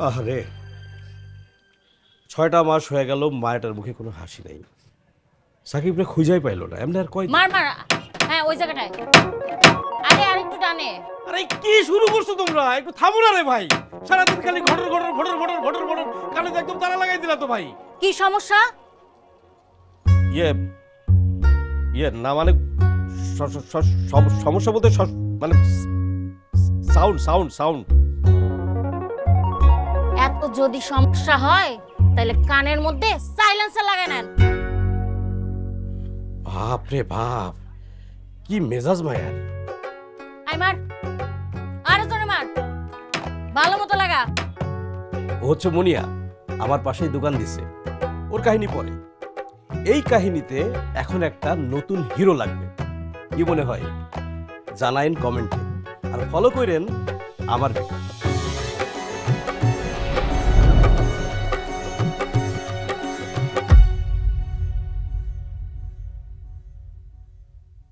আরে 6টা মাস হয়ে গেল মায়াটার মুখে কোনো হাসি নাই। সাকিবরে খুঁজেই পাইলো না। এমনি আর কয় মার মার। হ্যাঁ ওই জায়গাটায়। আরে আরেকটু টানে। আরে কি শুরু করছো তোমরা? একটু থামো না রে ভাই। সারাদিন খালি ঘটর ঘটর ঘটর ঘটর ঘটর ঘটর কানে তো একদম তালা লাগাই দিলা তো ভাই। কি সমস্যা? ইয়ে না মানে সমস্যা বলতে মানে সাউন্ড সাউন্ড সাউন্ড। এত যদি সমস্যা হয় তাহলে কানের মধ্যে সাইলেন্সার লাগায় নেন। বাপ রে বাপ, কি মেজাজ মায়ার। আই মার, আরো জোরে মার, ভালো মতো লাগা। ও হচ্ছে মুনিয়া, আমার পাশেই দোকান দিছে। ওর কাহিনী পরে। এই কাহিনীতে এখন একটা নতুন হিরো লাগবে। কি মনে হয় জানাইন কমেন্টে, আর ফলো করেন আমার ভিডিও।